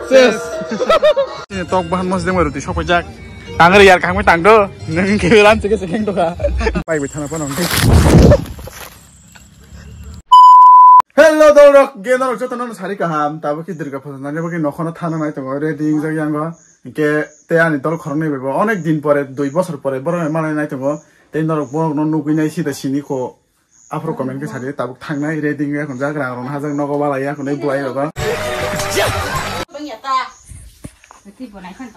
Ses. Ini tok bahan mas deng baru di shop aja. Tangger ya kami tangdo. Neng kehilan cek sekeng tuh kak. Baik betul apa nong. Hello dorok, genor jotan nong sari kaham. Tahu ki dirga pun nanya bagi nokona thana naik tuh. Reading jadi yang gua. Ke teani dol korone bego. Onek din pore, 2 bosor pore. Baru mana naik tuh. Tein dorok borok nong nukunya isi dah sini ko. Afro komen ke sari. Tahu thangna reading ya kon jaga orang hazang noko balaya kon bulai bego.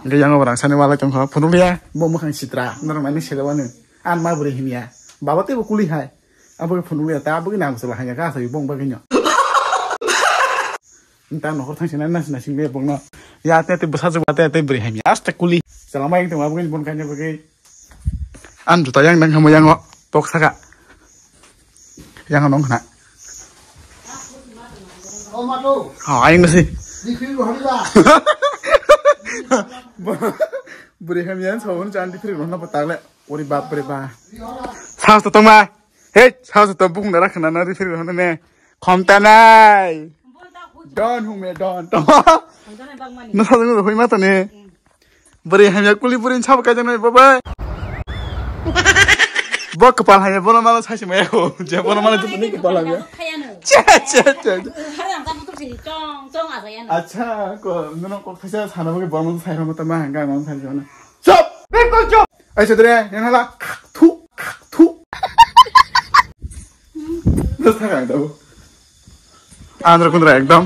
Yang orang sana wala tong kha phunu ya bo mo khang sitra nor mani selawanu an ma bure himia baba te bo kuli hai abo phunu ya ta abo nam sala hanya ka sa bong ba ginyo nta no thang sina na sina singbe bong no ya te basa ju te bure himia asta kuli selama yang te abo gin bon kanya bage an juta yang nang hamo yang tok saka yang nong khna o ma to ha aing nasi dikhi ro hariba Beri kamian sahun jangan dipilih orang apa tagle ori bap beri ba saus tu toma hei saus tu bung darah kena nari dipilih orang ni komtanai don hume don toma nasa tu hui mata ni beri kamian kuli beri cakap kajian ni bapa bok kepala hanya bola malas hai semua yo jangan bola malas tu ni kepala dia cek अच्छा को नोनो को फैसा साना बगे बर्मन साइरा मत मा हंगा मन साइ जना चुप बिल्कुल चुप ऐसे दरे यनला थु थु बस थागा दो आंध्र कुंद्रा एकदम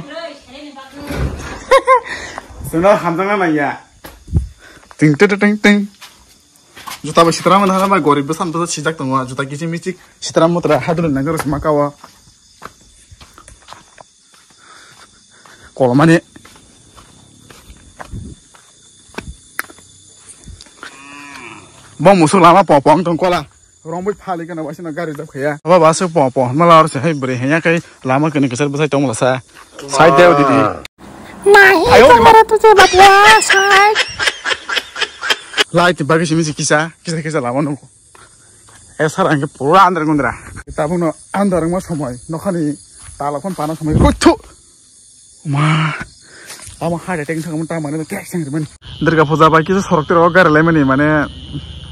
सुनो हमजंगा नाया टिंग टिंग टिंग टिंग जुता बे सितरा मन हाला मा गरीब बे सामतो सिजाक दङ जुता किसि मिचिक सितरा मत्रा हादुन नगर माकावा kalau mana bang musuh lama popong tong kola orang boleh pali kan awak sih nak garis tak kaya apa bahasa popong malah harus saya beri hanya kayak lama kena keser besar tong lasa saya tahu didi ayo kamera tu saya buat saya lain tiba kisah misi kisah lama nunggu esar angke pura andar gundra kita pun andar mas samai nokani talapun panas samai kutu Mah, ama hard attack thang munta mane kayak sang riman. Derga puja ba ki sorok ter ogar lai mane mane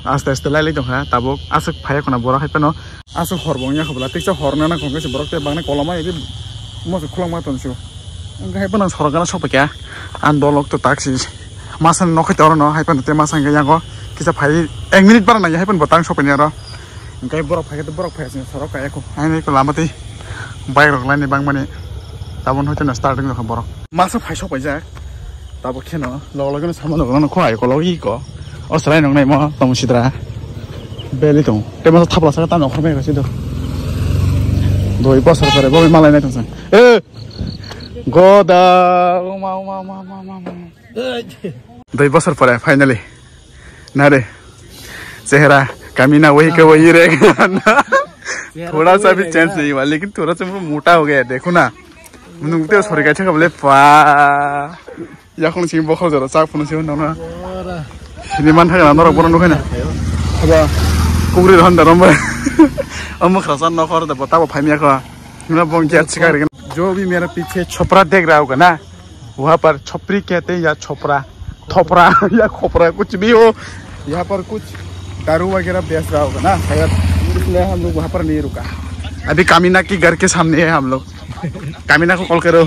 aste aste lai lai dong ha tabok asuk phaya kona bora hai pano asuk horbong ya khobla tiksa horna na kongke se borok te bangne kolama edi mo se khulong ma tonsu. Enga hai pano sorogana sopekya an dolok to taxi masan nokhai tor no hai pano te masang ga yango kisa phai 1 minute bar na hai pano botang sopenya ro. Enga borok phai te borok phai se sorok ka eko ai ko lamati bike rok lai ni bang mane Tabon hotel na starting na borok. Masa phai shop aja. Tabo keno log sama log ko ai ko logi ko. O srai nong nai mo tong sidra. Beli tong. Te ma thapla sa ta no khome ka sido. Doi pasar pare bo malai nai tong san. Goda uma. Doi pasar pare finally. Nare. चेहरा कमीना वही का वही रहेगा थोड़ा सा भी change नहीं हुआ लेकिन थोड़ा सा मोटा हो गया देखो ना नुकते सॉरी का चेक बोले पा या कौन सी बखल जरा चाक फोन से हो ना सिनेमा था ना नरक बरन दुखना अब कुकुरी रहन दरम अब खरसान न कर बता फाइमिया का मैं बंकिया चिका जो भी मेरे पीछे छोपरा देख रहा होगा ना वहाँ पर छोपरी कहते हैं या छोपरा थोपरा या खोपरा कुछ भी हो यहाँ पर कुछ दारू वगैरह बेच रहा होगा ना शायद इसलिए हम लोग वहाँ पर नहीं रुका अभी कामिना की घर के सामने है हम लोग कामिना को कॉल करो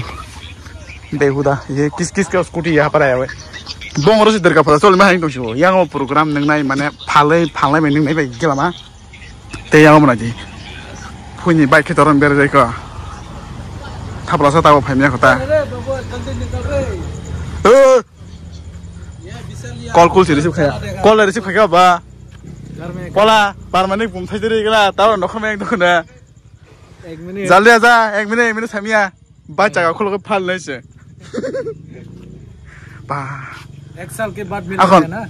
बेहुदा ये किस किस का स्कूटी यहाँ पर आया हुआ है बोंगरो से इधर का पता चल मैं ही कुछ हो यहाँ वो प्रोग्राम नंगनाई माने फाले में नंगनाई पे क्या लामा ते यहाँ मना जी पुनी बाइक के तोरन बेर जाएगा थापला सा ताऊ फाइमिया होता कॉल से रिसीव खाया कॉल रिसीव खाया बा कॉला परमानेंट बुम थाई दे गला ताऊ नखर में एक दखना 1 मिनट जल्दी आजा 1 मिनट सामिया बा जगह को लोग फाल नहीं से बा 1 साल के बाद मिलेगा ना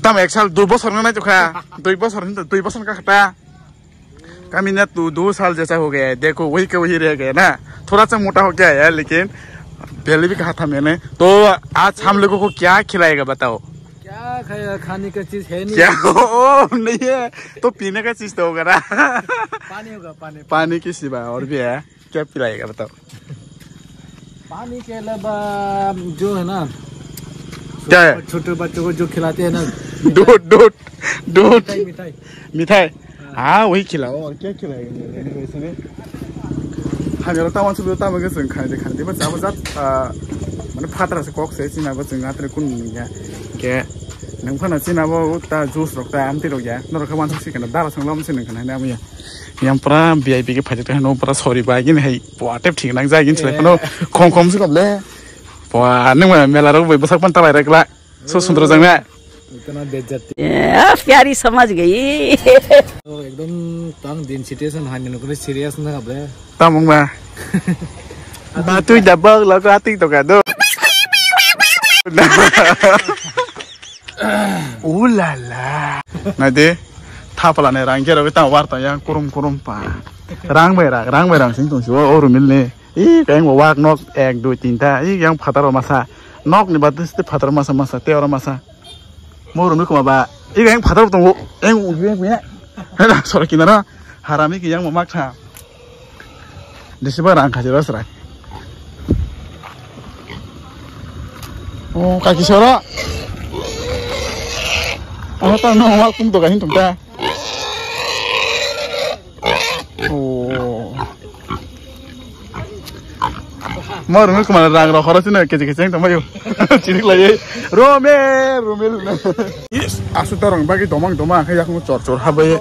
तम 1 साल 2 बছर नहीं तो खाया 2 बছर का खटा कामिना तू 2 साल जैसा हो गया है देखो वही का वही रह गया ना थोड़ा सा मोटा हो गया है लेकिन पहले भी कहा था मैंने तो आज हम लोगों को क्या खिलाएगा बताओ क्या खाएगा खाने का चीज है नहीं क्या ओ नहीं है तो पीने का चीज तो होगा ना पानी होगा पानी पानी की सिवा और भी है क्या पिलाएगा बताओ पानी के अलावा जो है ना क्या है छोटे बच्चों को जो खिलाते हैं ना दूध मिठाई मिठाई हाँ वही खिलाओ और क्या खिलाएंगे वैसे नहीं हमें तावन सुबह तावन के जों खाते बस जाबो जात माने फात्रा से कॉक से सिना बस जों आतरे कुन गया के नों फना सिना बो ता जूस रखता आमती रख गया नर खमान से कना दारा संलाम से नों खाना आमिया यम पूरा वीआईपी के फाजत नो पूरा सॉरी बागिन है पोटे ठीक नां जागिन से नो खम से कबले पवा नों मेला रो बै बसक पंता लायरकला सो सुंदर जंगा इतना बेइज्जती प्यारी समझ गई तो एकदम तंग दिन सिचुएशन हानि नको सीरियस ना कबले तामंग मा बातु डबल लगा आती तो का दो Ulala. Nanti tapalane rangkera kita warta yang kurum pa. Rang berang sing tungsu orang milne. Yang wak nok ek dua tinta. Yang patara masa nok ni batus tu patara masa teora masa. Mau rumit kau apa? Yang patara tunggu. Yang punya. Hela soal kinara harami ki yang memaksa. Disiapa rang kajiran serai. Oh kaki sora. Ano tahu nong wak pun tokahin tuh dah. Oh. Mau rumit kemana rang rohor sih nih kecil tambah yuk. Cilik lagi. Romel. Asu tarong bagi domang kayak aku cor habai.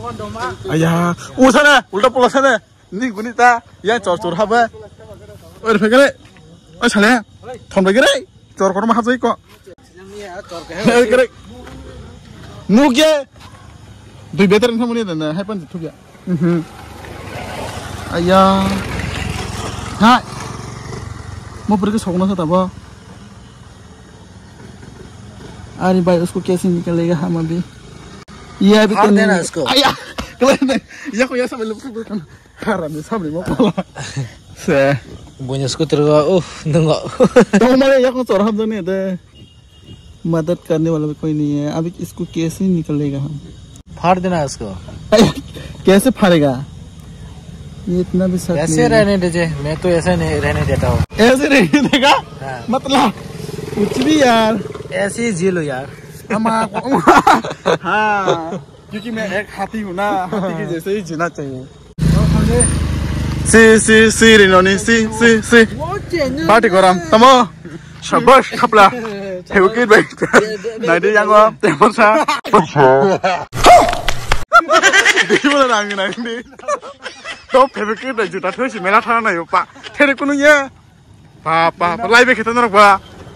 Ayah, sana, ulta sana. Ni gunita, ya cor habai. Oh, pegale. Oh, salah. Thon bagi deh. Cor kono mah habai kok. Kere. Nugia. Dui better nih kamu nih dan happen tuh ya. Ayah. Hai. Mau pergi सोना था तब अरे भाई उसको कैसे निकलेगा हम अभी ये अभी तो देना इसको आया कल ये को ये सब लोग kan haram सब नहीं mau से punya skuter gua nengok तो हमारे ये को चोर हम नहीं है मदद करने वाला भी कोई नहीं है अभी इसको कैसे निकलेगा हम फाड़ देना इसको कैसे फाड़ेगा ये इतना भी सच ऐसे रहने दीजिए मैं तो ऐसे नहीं रहने देता हूँ ऐसे रहने देगा मतलब कुछ भी यार ऐसे ही जी लो यार हाँ क्योंकि मैं एक हाथी हूँ ना हाथी के जैसे ही जीना चाहिए सी रिनोनी सी पार्टी कोराम तमो शबाश खपला हेवकिट बाइक नाइडे यांगो तेमसा देखिबो नांगि तो फेवरेट जुटा थोसी मेला थाना नायो पा थेरे कुनु ये पा लाइबे खेतन रखबा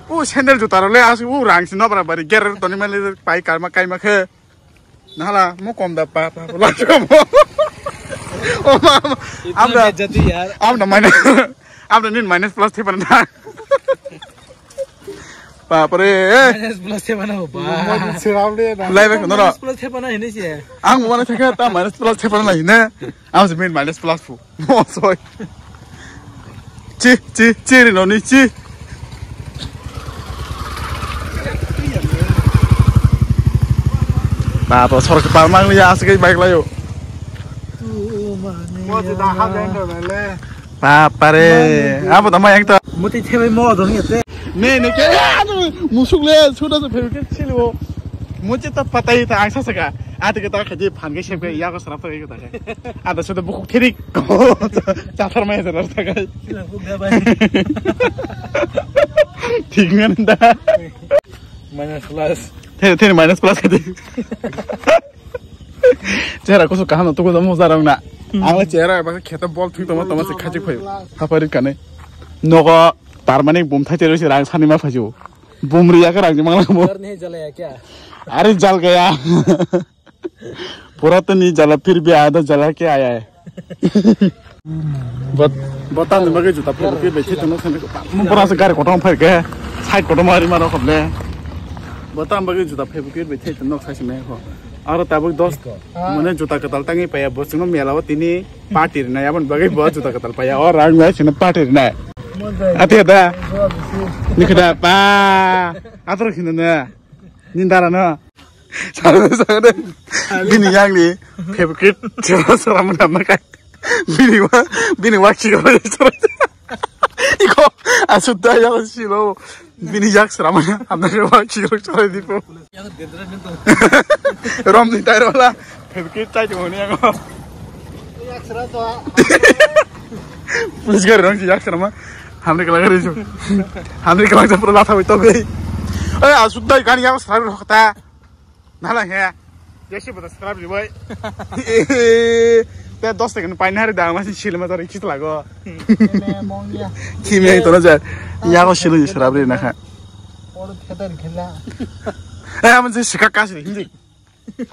ओ सैंडल जुटा रले आसु उ रांगसि न बरा बारी गेर तनि माले पाइ कारमा काइमाखे नाला म कम दा पा लाजो ओ आमदा जति यार आमदा आमदा निन माइनस प्लस थे बना बाप रे माइनस प्लस थे बना हो बा लाइबे खनो र प्लस थे बना हिने से आं माने थेका ता माइनस प्लस थे बना हिने आं से मेन माइनस प्लस फु मो सोय ची रे ननि ची बाप सरक पार मांग लिया आसके बाइक लायो मो जिदा हा गेंडो ले बाप रे अब त म एक त मुति थेबै म दङ यते नहीं क्या मुसुकले छोटा सा फेवरेट छिलो मुझे तो पता ही था आंसा सका आते के ताक जे फान के शेप के या को सरफ के ताक आधा से तो बुक थेरी चाथर में से रस्ता का ठीक है ना माइनस प्लस थे माइनस प्लस के चेहरा को सो कहां तो को मजा रंग ना आंग चेहरा बा खेत बॉल थुई तमा से खाजि फयो हाफारि काने नगो तारमाने बम थाते रसे रांग सानि मा फजो बम रिया का रांग मांगला मो नहीं जलाया क्या अरे जल गया पूरा तो नहीं जला फिर भी आधा जला के आया है बता नहीं मगे जूता फिर बैठे तो ना खाने को पूरा से गाड़ी कोटों फिर के साइड कोटों मारी मारो खबले बता मगे जूता फिर बैठे तो ना साइड में हो और तब दोस्त मैंने जूता कतल तंगे पाया बस में मेलावा तिनी पार्टी ना याबन बगे बहुत जूता कतल पाया और रांग में सिने पार्टी ना आते दा निकदा पा आतर खिनना निंदारा ना सारे बिनी यांगनि फेवरेट चला सरा मन मका बिनी वा खिगो 이거 아쉽다 야 싫어 비니 약스라마냐 안나가 와 기록 처리 디포 롬니 따라라 배게 짜지 뭐냐 이거 약스라도 पुलिस गएर रङ याक्सरमा हाम्रो के लागि रहेछ हाम्रो के लागि पुरा लाथा भयो तपाईँ ए सुत्दै गाडी आएको सर रोक्ता नाला यहाँ यसै बता स्क्राप दिबै ए त्यहाँ 10 सेकेन्ड पाइन हारे दामा चाहिँ सिलमा तर खिच लाग्यो किमे त न जा यहाँको सिल स्क्राप रे नखा और खेतर खेला ए हम चाहिँ सिका कासी हिन्दी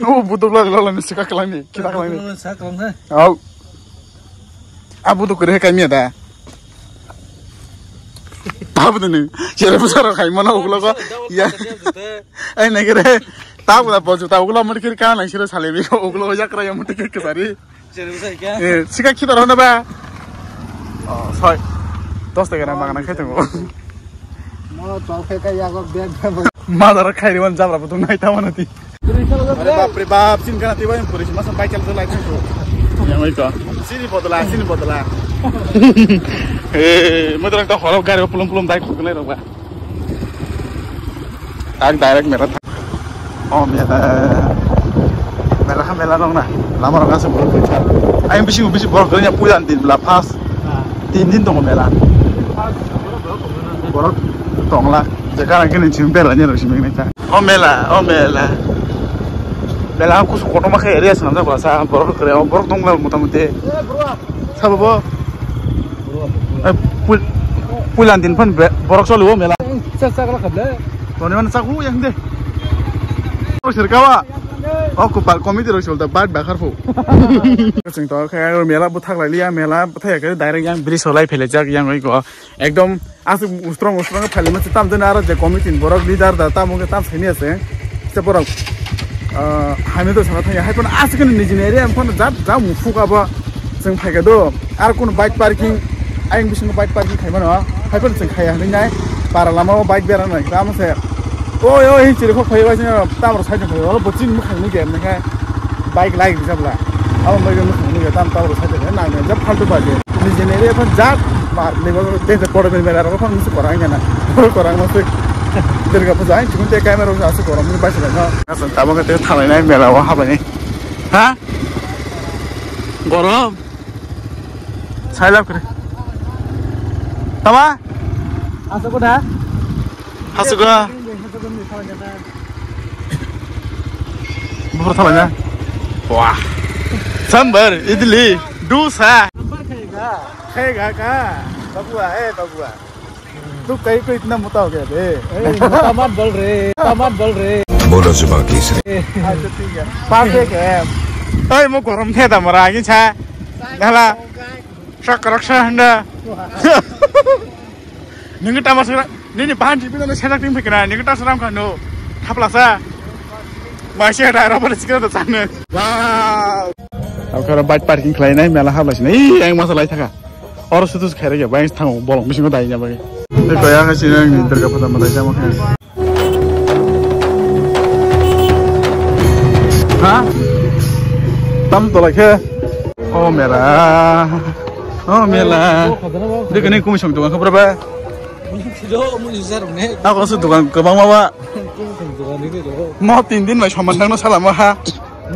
ओ बुदुला ललन सिका कलामी किता कलामी साकम है औ 아부도 그래 가미야다 아부도는 여러분 사러 가이만 오글러가 야 아니 나 그래 다보다 버주 다 오글러 머리 그렇게 하나 싫어 살레비 오글러 약라 야 못게 그 말이 예 시가 키더라나 봐 서이 10 টাকা মাগনা খাইতে গো মো চলফেকা ইয়াগো ব্যাগ মাদার খাইরিমান জাবরা তো নাইতা মানাতি আরে বাপ রে বাপ চিনকানা তিবাই পুলিশ মাস বাইকেল তো লাইছেন তো yang itu sini bodola mau terang tak kalau gari pelum tarik kukulai roba tak direct merah oh merah dong na lama orang asal borok kerja ayam bisi borok kerja puyan tin belapas tin dong merah borok tong lah sekarang kini cium belanya harus ini kan oh mela Bela aku suka nama kayak dia senang tak bahasa borok kerja borok dong lah muta-muti siapa bo pulan tin pan borok solo mela sak lah kabla tuh ni mana saku yang deh terus kawa aku par komite terus soal tempat bakar fu sing tahu kayak mela butak lagi ya mela butak kayak direct yang beri solai pelajak yang itu ekdom asal ustrong peli macam tam tu nara je komite borok leader data mungkin tam sini aja seborok हामी त छन थाया hyphen आजकन निजिनेरे fun जा मुफुका बा जों फाइगादो आरो कोन bike parking आइं बिसिङ bike parking खाइमा न hyphen जों खाया हैनाय बारा लामाव बाइक बेरा नै दामसे ओय ओय चिरखौ फाइबा जों तामर साइड फाइबा ल बचिन मुखांनि गेम नखा बाइक लाइक बिजाबला अब मैले मुखांनि गेम ताम तामर साइड नै नांगे जब फाल्तु बाजे निजिनेरे फन जा मार लेबल तेज पडबे बेरा र फन मुसु करांगना करांग मसे Dari apa saja, cuma dia kamera udah asik orang ini baca lagi. Asal tahu kan dia thalai naik mela wah apa ni? Hah? Gorom? Saya lap kiri. Apa? asal ko dah Asuk lah. Berapa thalainya? Wah, sambar, idli, dosa. Kaya kah? Babua. तू कहीं को इतना मोटा हो गया बे टमाट बोल रे बोलो जुबान तीसरे अच्छा ठीक है पास एक है ओए मो गरम थे त मरा आगे छ नला शक रक्षा हन्दा निंग टमाट सरा नि बान्टी पिन सेटा टिम फैकना निंग टासराम खानो थाप्लासा मासे डारा पर सिक्रा त जानो वाव अब कर बाइक पार्किङ खालायनाय मेला हाब्लासिन ए आं मासा लाइ थाका अरु सुतुस खाएर के बाइक थाङौ बलङ बिसिङ दाइना बागे Ini kaya kasih yang tergabung sama mereka makan. Hah? Tam tolak ya? Oh merah. Dia kena kumis sama tukang berapa? Aku langsung tukang ke bang mawa. Mau tindin macam mandang no salam ha?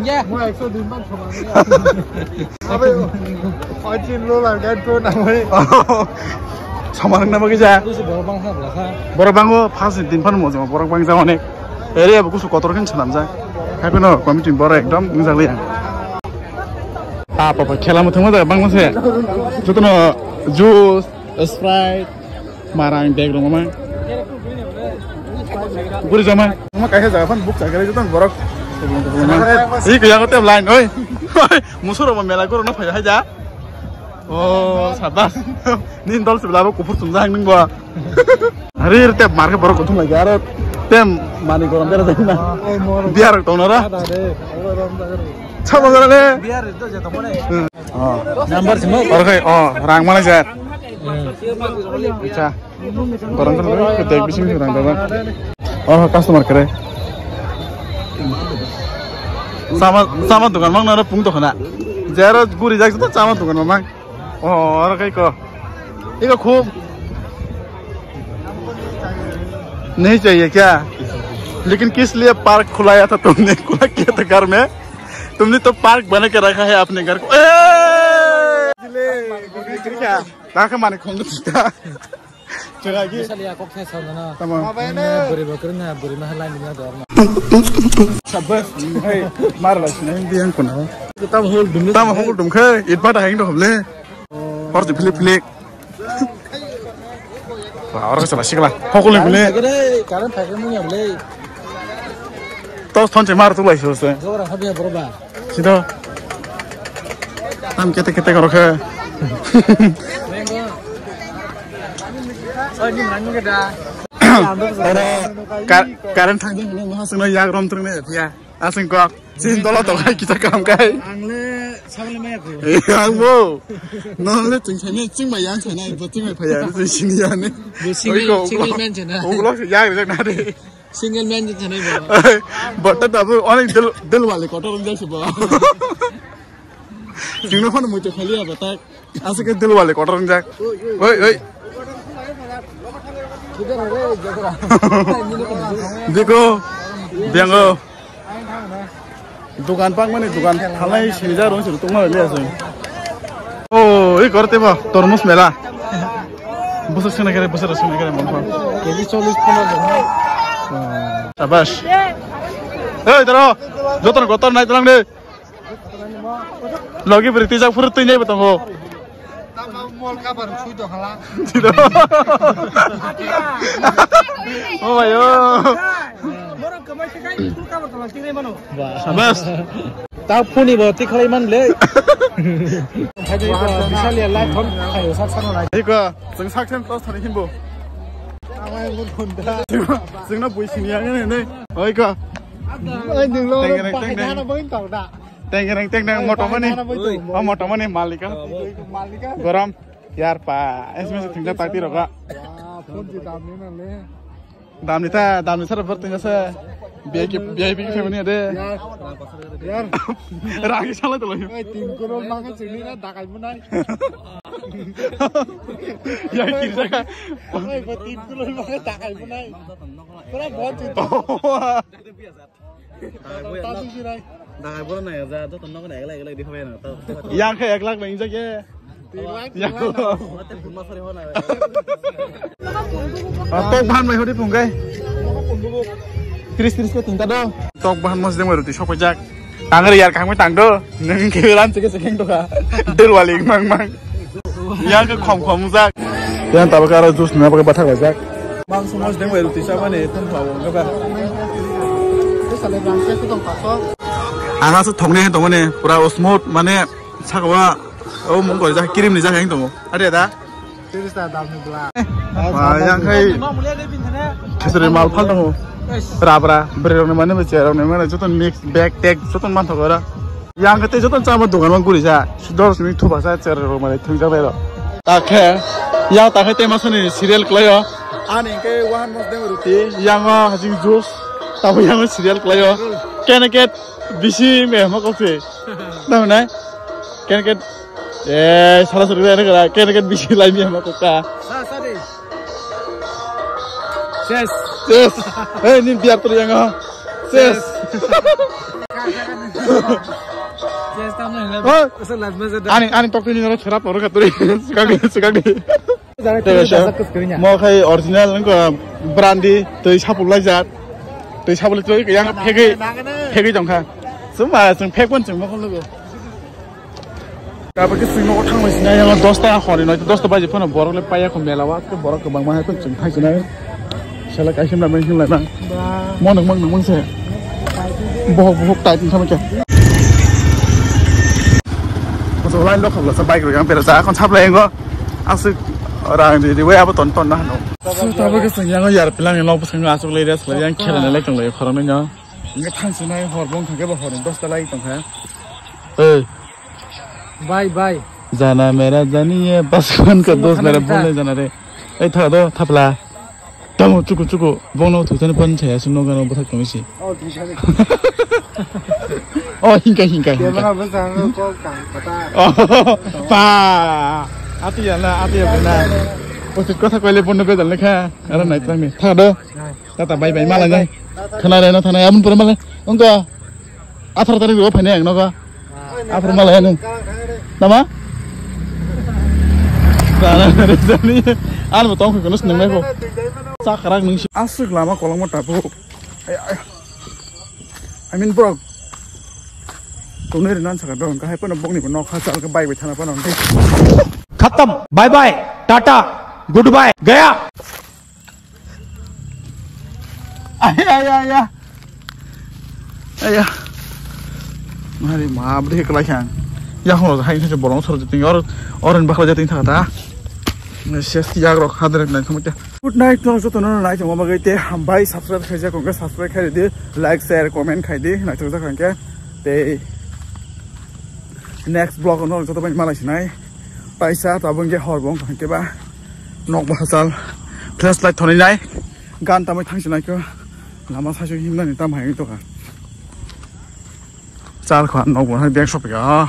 Ya, mau ekso dimana sama dia? Apa? Macam lo lah kan tu namanya. 사망 나머지 자. 버럭방고 파스 딘판 뭐죠? 버럭방 자원에. 에리야 부쿠스 거토로 괜찮은자. 하고는 거미진 버럭 एकदम 응자리야. apa खेला में थमदा बांगसे जतन जुस Sprite Marang देग दंगमा गुरि जमा मा काहे जाफान book जागरे जतन बरक इ गया गते लाइन ओइ मुसुरो मेला गरो न फै हाजा Oh, sabar. Nih dol sebelah aku kufur tunjang nih gua. Hari tiap market baru kutung lagi ada tem mani koran biar aja biar tahu nara. Coba koran deh. Biar itu jatuh mana? Oh, Number semua. Oke, oh, rang mana sih? Bisa. Koran koran kita bisa nih rang dapat. Oh, customer kere. Sama tukang mang nara pung tuh kena. Jarak gurih jak itu sama tukang mang. Oh, orang kayak kok. Ini kok नहीं चाहिए क्या लेकिन किस लिए park खुलाया था तुमने खुला किया था घर में तुमने तो पार्क बना के रखा है अपने घर को क्या माने खोल Orang salah sih lah, pokok lagi boleh. Karena pakai punya boleh. Terus thon cemar tu lah sih. Orang habis berubah. Sido. Tam kita kalau ke. Oh ini mana kita? Karena thang ini masuk lagi yang rom terus ni ya. Asing kok. Sin tolong tolong kita kam kai. Angle sambil mana aku? Yang wo. Nol le cing cene cing mai yang cene, buat cing mai payah tu sini ya ni. Single man cene. Unggulo yang ni nade. Single man cene bawa. But tapi orang del wale kotor orang jadi bawa. Cingno kan muncul kali apa tak? Asik del wale kotor orang jadi. Oi. Diko, bianggo. दुकान पाक माने दुकान थालाय सिजा रं सिर तुंगा लेसै ओ ए करते बा तरमुज मेला बसर सने करे मनफा केजी 40 15 शाबाश ए दरो जतन गतन नाय तलांग दे लगी प्रीति जा फुर तै नै बताओ मॉल का पर छुई तो हला ओ भाइयो Sabas. Tahu pun ibu tiklai man le. Bisa lihat live pun ayo sak-sak lagi. Iko, seng sak-sak terus hari himbo. Awak pun dah. Seng nak buat sini yang ni. Oh Iko. Dừng lo. Pakai mana pun tahu dah. Teng motor mana? Oh motor mana Malika? Garam. Yar pa, इसमें से tinggal tadi roga. Pun di dalam ni nanti. दाम sir बर्तन जैसे VIP की family है यार रागी साला तो लो 3 करोड़ मांगे चली ना दाकाई बुनाई यार किस जगह 3 करोड़ मांगे दाकाई बुनाई पूरा बहुत चिंता दाकाई बुना नहीं जा तो तुम लोग ने एक लाख दिखावे ना तो yang ke 1 लाख नहीं जगह 3 lakh yang tok bahan mai hodi punggai 30 ko tinta do tok bahan mos deng roti shop jak tanger yar kang mai tang do neng kelan seke to ka del wali mang yang ke khom jak yang tabakara jus na pakai bathak jak mang mos deng roti sa mane thon pawo ga ba sale bangse ko tong paso ana su thongne to mane pura smooth mane sakawa oh mong ko ja kirim ni ja hang to are da Tirisa dalam ni belah. Yang kai keseri mal phal dong. Rabra, berorang mana bercerong mana, jotan mix bag tag, jotan mantap kora. Yang kete jotan sama dungan mang gurisa, sudah sini tu bahasa cerong mana tu jaga bero. Takhe, yang takhe tema sini serial klayo. Ani ke wahan mas deng ruti, yang hajing jus, tahu yang serial klayo. Keneket bisi meh makofe, tahu nai? Keneket salah satu dari negara, keneket bisi lainnya makoka. Ses. Ini biar terjang ses. Ses tamu ni lah. Ani tok ini orang cerap orang katuri. Sekali. Mau kayak original ni ko brandy, tu sapul lagi tu sapul tu yang pegi jangka. Semua seng peg pun seng makan lagi. Kalau kita sing nak thang macam ni yang 10 tahun hari ni 10 baju pun borok le payah ko melawat ke borok ke bang mana pun seng thang sana. Salah kasih nak main film bang. Mau nak mang saya. Bohok tai tin sama ke. Masuk lain lo kalau sebaik orang perasa kon cap lain ko. Asik orang di way apa tonton dah. Tapi keseng yang yar pelang yang lo pasang asuk lagi dah yang kira nak lekang lagi korang ni nya. Ingat thang sana horbong thang ke bah horbong 10 tahun lagi tong ha. Bye. जाना मेरा जानिए बस कौन का दोस्त मेरा बोलने जाना रे ए था दो थपला तमो चुकु बोनो थुतने पन छया सुनो गानो बथा कमिसि ओ हिंका Dia mana besar kau kang kata. पा आतिया बेना ओ कथा कहिले पढ्नु पे जल्ने खा अरे नाइ तमे था दो tata bay bay malah nih kena deh nonton ya amun pernah malah enggak atar tadi gue pengen enggak apa malah ya nih nama karena dari sini anu tong ke kenus neng aku sekarang nih asik lama kolong mata bu I mean bro tụi nó đang sẵn sàng cái hai con bông này của nó khai sao cái bay về thằng nào con nó đi खत्म bye bye tata goodbye गया ai mari ma beri kelai yang ya kalau hai saja bolong sore jadi orang bakal jadi thằng ta sesi ya kalau hadir nanti kamu cah good night kalau suatu nona naik cuma bagai teh hambai subscribe saja kau subscribe kali dia like share comment kali dia naik terus kan ke teh next vlog nó cho tụi mình mang lại này tại sao tao vẫn cái hỏi bóng thằng cái ba nọc bahasal flashlight thằng này gan tao mới thằng này cơ làm sao cho him này tao hay to cả sao khoản nọc bọn hay bẹt shop cả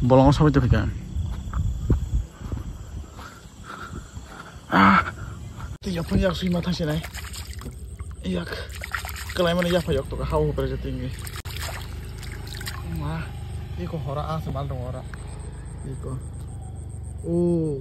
bolong sao bây giờ cả thì giờ phải suy mà thằng này yak cái này mình phải to cả hao bây giờ tiếng gì mà 이거 허라 아, 저 말도 허라 이거 오